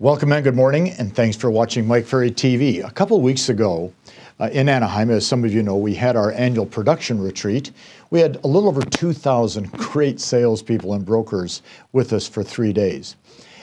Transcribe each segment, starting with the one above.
Welcome and good morning, and thanks for watching Mike Ferry TV. A couple weeks ago in Anaheim, as some of you know, we had our annual production retreat. We had a little over 2,000 great salespeople and brokers with us for 3 days.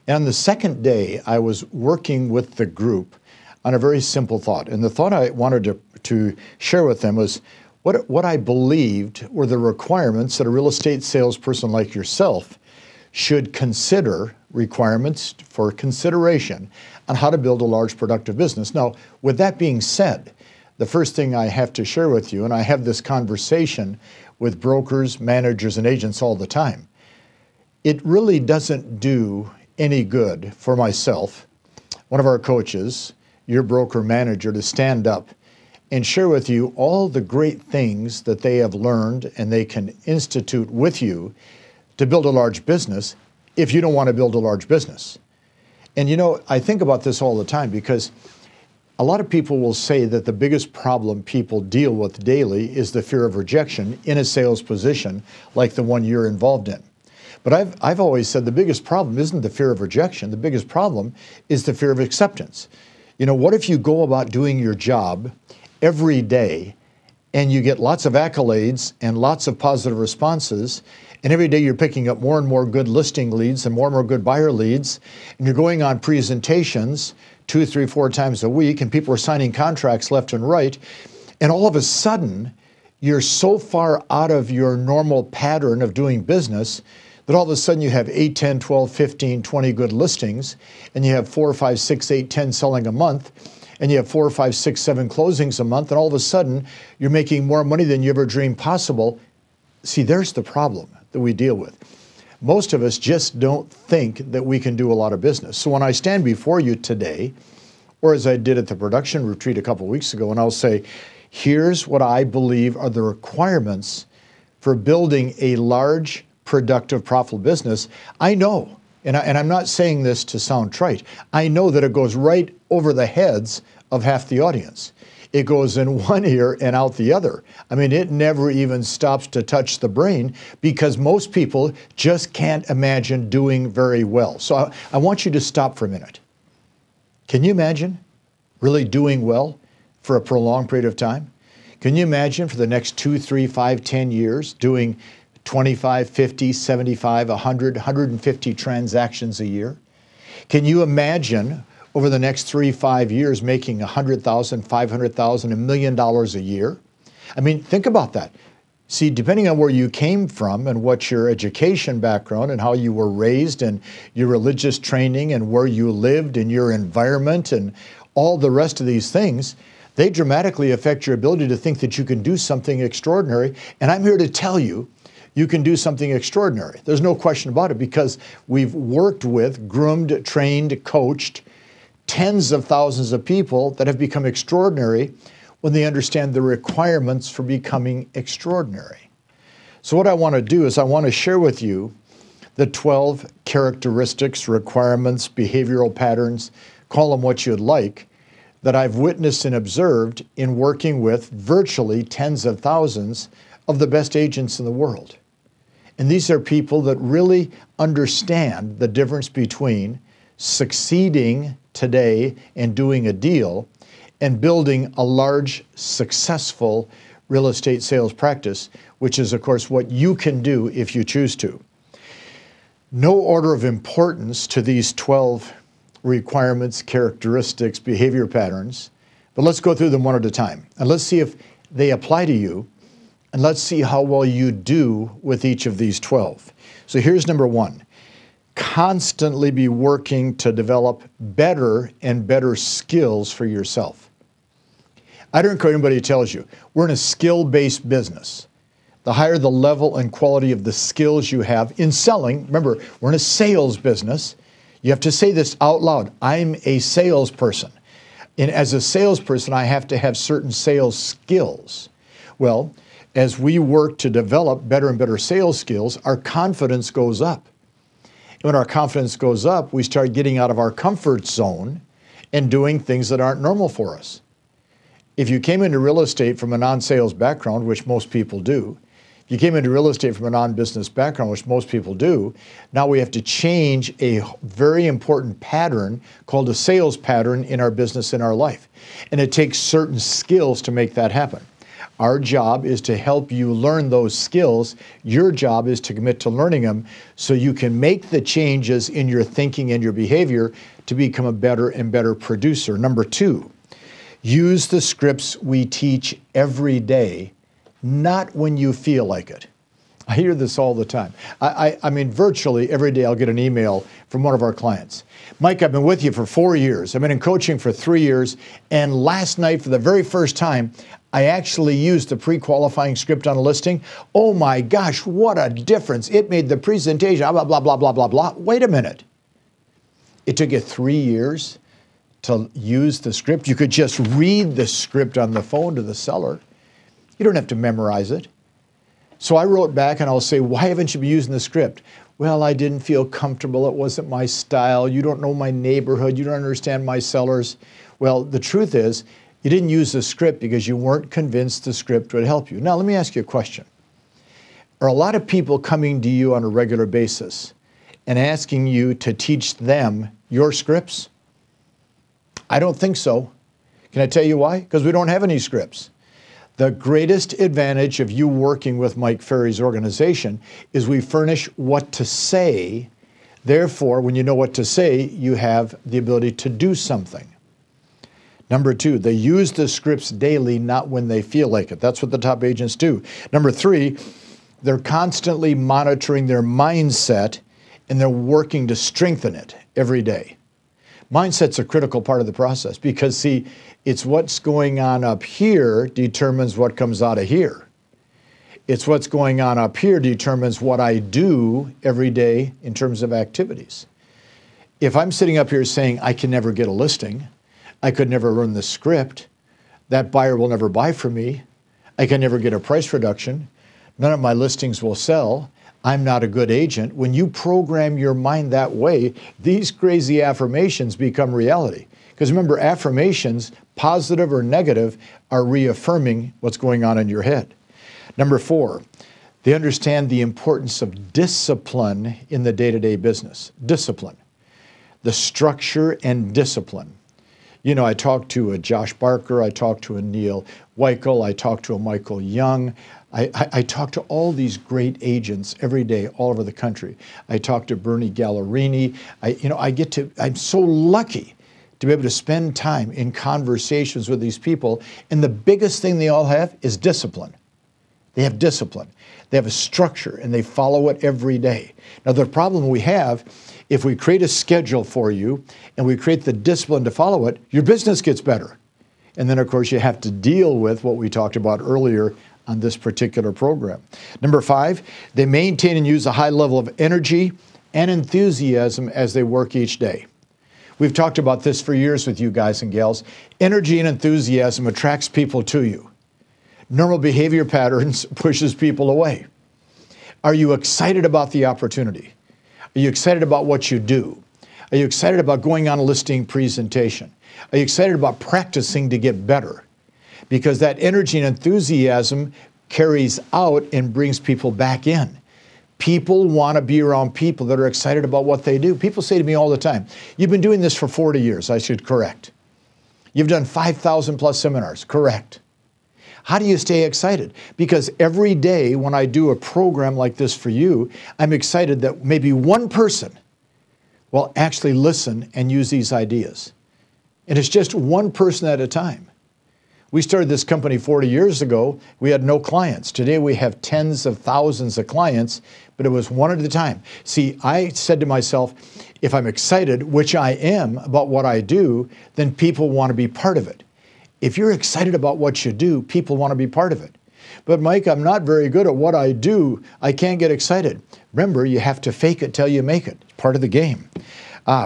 And on the second day, I was working with the group on a very simple thought. And the thought I wanted to share with them was what I believed were the requirements that a real estate salesperson like yourself should consider, requirements for consideration on how to build a large productive business. Now, with that being said, the first thing I have to share with you, and I have this conversation with brokers, managers, and agents all the time, it really doesn't do any good for myself, one of our coaches, your broker manager, to stand up and share with you all the great things that they have learned and they can institute with you to build a large business if you don't want to build a large business. And you know, I think about this all the time because a lot of people will say that the biggest problem people deal with daily is the fear of rejection in a sales position like the one you're involved in. But I've always said the biggest problem isn't the fear of rejection. The biggest problem is the fear of acceptance. You know, what if you go about doing your job every day and you get lots of accolades and lots of positive responses, and every day you're picking up more and more good listing leads and more good buyer leads, and you're going on presentations 2, 3, 4 times a week, and people are signing contracts left and right, and all of a sudden, you're so far out of your normal pattern of doing business that all of a sudden you have 8, 10, 12, 15, 20 good listings, and you have 4, 5, 6, 8, 10 selling a month, and you have 4, 5, 6, 7 closings a month, and all of a sudden, you're making more money than you ever dreamed possible. See, there's the problem that we deal with. Most of us just don't think that we can do a lot of business. So when I stand before you today, or as I did at the production retreat a couple weeks ago, and I'll say, here's what I believe are the requirements for building a large, productive, profitable business, I know, and I'm not saying this to sound trite, I know that it goes right over the heads of half the audience. It goes in one ear and out the other. I mean, it never even stops to touch the brain because most people just can't imagine doing very well. So I want you to stop for a minute. Can you imagine really doing well for a prolonged period of time? Can you imagine for the next 2, 3, 5, 10 years doing 25, 50, 75, 100, 150 transactions a year? Can you imagine over the next 3, 5 years making $100,000, $500,000, $1 million a year? I mean, think about that. See, depending on where you came from and what your education background and how you were raised and your religious training and where you lived and your environment and all the rest of these things, they dramatically affect your ability to think that you can do something extraordinary. And I'm here to tell you, you can do something extraordinary. There's no question about it because we've worked with, groomed, trained, coached tens of thousands of people that have become extraordinary when they understand the requirements for becoming extraordinary. So what I want to do is I want to share with you the 12 characteristics, requirements, behavioral patterns, call them what you'd like, that I've witnessed and observed in working with virtually tens of thousands of the best agents in the world. And these are people that really understand the difference between succeeding today and doing a deal and building a large, successful real estate sales practice, which is, of course, what you can do if you choose to. No order of importance to these 12 requirements, characteristics, behavior patterns, but let's go through them one at a time. And let's see if they apply to you, and let's see how well you do with each of these 12. So here's number 1. Constantly be working to develop better and better skills for yourself. I don't care what anybody tells you. We're in a skill-based business. The higher the level and quality of the skills you have in selling, remember, we're in a sales business. You have to say this out loud. I'm a salesperson. And as a salesperson, I have to have certain sales skills. Well, as we work to develop better and better sales skills, our confidence goes up. When our confidence goes up, we start getting out of our comfort zone and doing things that aren't normal for us. If you came into real estate from a non-sales background, which most people do, You came into real estate from a non-business background, which most people do. Now we have to change a very important pattern called a sales pattern in our business, in our life. And it takes certain skills to make that happen. Our job is to help you learn those skills. Your job is to commit to learning them so you can make the changes in your thinking and your behavior to become a better and better producer. Number 2, use the scripts we teach every day, not when you feel like it. I hear this all the time. I mean, virtually every day I'll get an email from one of our clients. Mike, I've been with you for 4 years. I've been in coaching for 3 years. And last night, for the very first time, I actually used the pre-qualifying script on a listing. Oh my gosh, what a difference. It made the presentation, blah, blah, blah, blah, blah, blah. Wait a minute. It took you 3 years to use the script. You could just read the script on the phone to the seller. You don't have to memorize it. So I wrote back and I'll say, why haven't you been using the script? Well, I didn't feel comfortable. It wasn't my style. You don't know my neighborhood. You don't understand my sellers. Well, the truth is, you didn't use the script because you weren't convinced the script would help you. Now, let me ask you a question. Are a lot of people coming to you on a regular basis and asking you to teach them your scripts? I don't think so. Can I tell you why? Because we don't have any scripts. The greatest advantage of you working with Mike Ferry's organization is we furnish what to say. Therefore, when you know what to say, you have the ability to do something. Number 2, they use the scripts daily, not when they feel like it. That's what the top agents do. Number 3, they're constantly monitoring their mindset and they're working to strengthen it every day. Mindset's a critical part of the process because, see, it's what's going on up here determines what comes out of here. It's what's going on up here determines what I do every day in terms of activities. If I'm sitting up here saying I can never get a listing, I could never learn the script, that buyer will never buy from me, I can never get a price reduction, none of my listings will sell, I'm not a good agent. When you program your mind that way, these crazy affirmations become reality. Because remember, affirmations, positive or negative, are reaffirming what's going on in your head. Number 4, they understand the importance of discipline in the day-to-day business. Discipline. The structure and discipline. You know, I talked to a Josh Barker, I talked to a Neil Weichel, I talked to a Michael Young. I talk to all these great agents every day all over the country. I talk to Bernie Gallerini. I'm so lucky to be able to spend time in conversations with these people. And the biggest thing they all have is discipline. They have discipline. They have a structure and they follow it every day. Now, the problem we have, if we create a schedule for you and we create the discipline to follow it, your business gets better. And then, of course, you have to deal with what we talked about earlier on this particular program. Number 5, they maintain and use a high level of energy and enthusiasm as they work each day. We've talked about this for years with you guys and gals. Energy and enthusiasm attracts people to you. Normal behavior patterns pushes people away. Are you excited about the opportunity? Are you excited about what you do? Are you excited about going on a listing presentation? Are you excited about practicing to get better? Because that energy and enthusiasm carries out and brings people back in. People want to be around people that are excited about what they do. People say to me all the time, you've been doing this for 40 years. I should correct. You've done 5,000 plus seminars. Correct. How do you stay excited? Because every day when I do a program like this for you, I'm excited that maybe one person will actually listen and use these ideas. And it's just one person at a time. We started this company 40 years ago. We had no clients. Today we have tens of thousands of clients, but it was one at a time. See, I said to myself, if I'm excited, which I am, about what I do, then people want to be part of it. If you're excited about what you do, people want to be part of it. But Mike, I'm not very good at what I do. I can't get excited. Remember, you have to fake it till you make it. It's part of the game.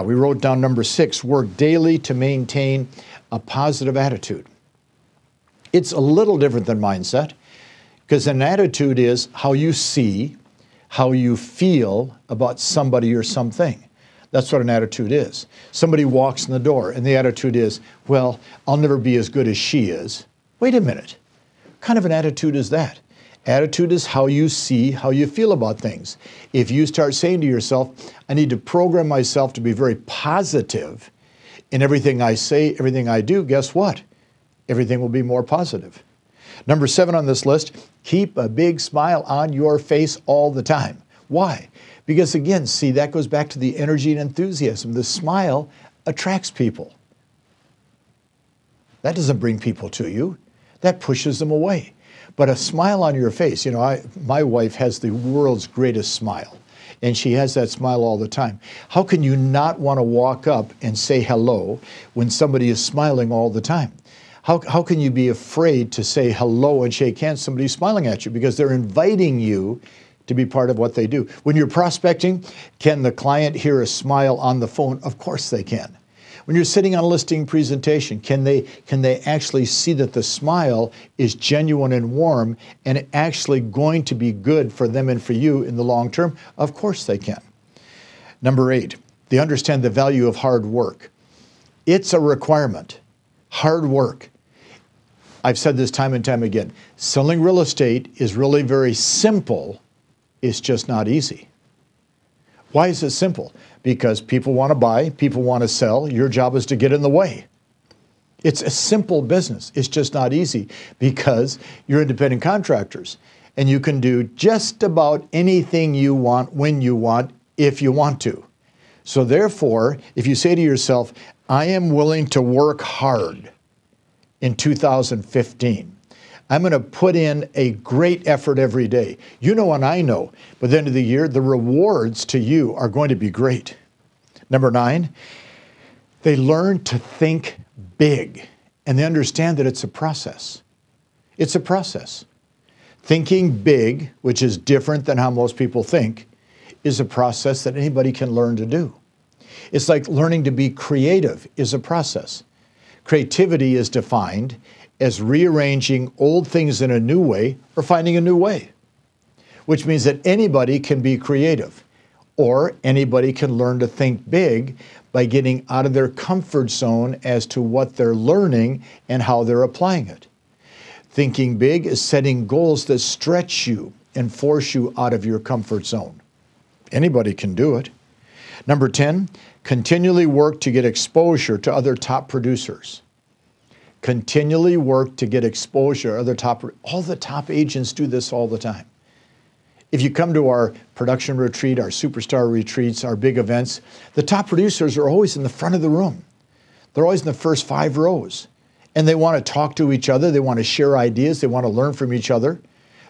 We wrote down number 6, work daily to maintain a positive attitude. It's a little different than mindset because an attitude is how you see, how you feel about somebody or something. That's what an attitude is. Somebody walks in the door and the attitude is, well, I'll never be as good as she is. Wait a minute. What kind of an attitude is that? Attitude is how you see, how you feel about things. If you start saying to yourself, I need to program myself to be very positive in everything I say, everything I do, guess what? Everything will be more positive. Number 7 on this list, keep a big smile on your face all the time. Why? Because again, see, that goes back to the energy and enthusiasm. The smile attracts people. That doesn't bring people to you. That pushes them away. But a smile on your face, you know, my wife has the world's greatest smile, and she has that smile all the time. How can you not want to walk up and say hello when somebody is smiling all the time? How can you be afraid to say hello and shake hands? Somebody's smiling at you because they're inviting you to be part of what they do. When you're prospecting, can the client hear a smile on the phone? Of course they can. When you're sitting on a listing presentation, can they actually see that the smile is genuine and warm and actually going to be good for them and for you in the long term? Of course they can. Number 8, they understand the value of hard work. It's a requirement. Hard work. I've said this time and time again. Selling real estate is really very simple. It's just not easy. Why is it simple? Because people want to buy, people want to sell. Your job is to get in the way. It's a simple business. It's just not easy because you're independent contractors and you can do just about anything you want, when you want, if you want to. So therefore, if you say to yourself, I am willing to work hard in 2015. I'm going to put in a great effort every day. You know and I know, by the end of the year, the rewards to you are going to be great. Number 9, they learn to think big, and they understand that it's a process. It's a process. Thinking big, which is different than how most people think, is a process that anybody can learn to do. It's like learning to be creative is a process. Creativity is defined as rearranging old things in a new way or finding a new way, which means that anybody can be creative or anybody can learn to think big by getting out of their comfort zone as to what they're learning and how they're applying it. Thinking big is setting goals that stretch you and force you out of your comfort zone. Anybody can do it. Number 10, continually work to get exposure to other top producers. Continually work to get exposure to all the top agents do this all the time. If you come to our production retreat, our superstar retreats, our big events, the top producers are always in the front of the room. They're always in the first 5 rows. And they want to talk to each other. They want to share ideas. They want to learn from each other.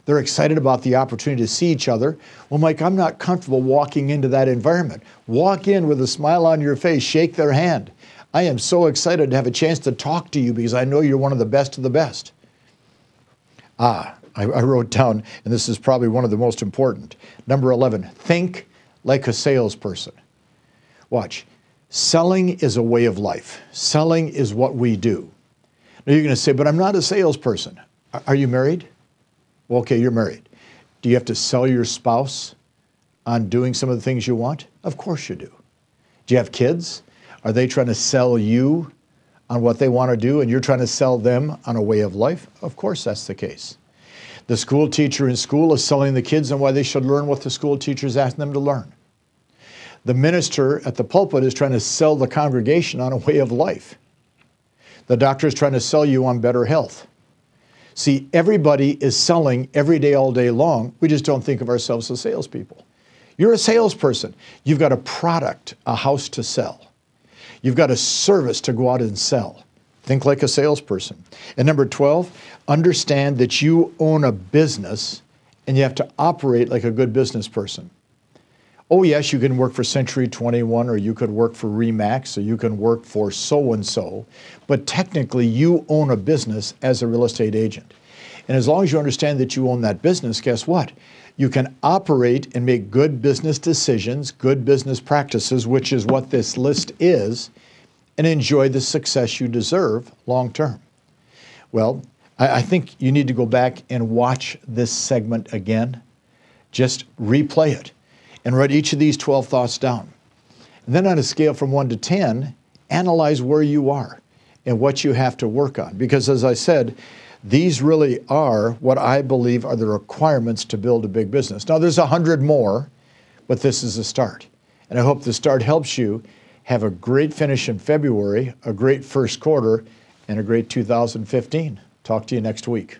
They're excited about the opportunity to see each other. Well, Mike, I'm not comfortable walking into that environment. Walk in with a smile on your face, shake their hand. I am so excited to have a chance to talk to you because I know you're one of the best of the best. I wrote down, and this is probably one of the most important. Number 11, think like a salesperson. Watch. Selling is a way of life. Selling is what we do. Now you're going to say, but I'm not a salesperson. Are you married? Well, okay, you're married. Do you have to sell your spouse on doing some of the things you want? Of course you do. Do you have kids? Are they trying to sell you on what they want to do and you're trying to sell them on a way of life? Of course that's the case. The school teacher in school is selling the kids on why they should learn what the school teacher is asking them to learn. The minister at the pulpit is trying to sell the congregation on a way of life. The doctor is trying to sell you on better health. See, everybody is selling every day, all day long. We just don't think of ourselves as salespeople. You're a salesperson. You've got a product, a house to sell. You've got a service to go out and sell. Think like a salesperson. And number 12, understand that you own a business and you have to operate like a good business person. Oh yes, you can work for Century 21 or you could work for Remax or you can work for so-and-so, but technically you own a business as a real estate agent. And as long as you understand that you own that business, guess what? You can operate and make good business decisions, good business practices, which is what this list is, and enjoy the success you deserve long term. Well, I think you need to go back and watch this segment again. Just replay it and write each of these 12 thoughts down. And then on a scale from 1 to 10, analyze where you are and what you have to work on. Because as I said, These really are what I believe are the requirements to build a big business. Now, there's 100 more, but this is a start. And I hope the start helps you have a great finish in February, a great first quarter, and a great 2015. Talk to you next week.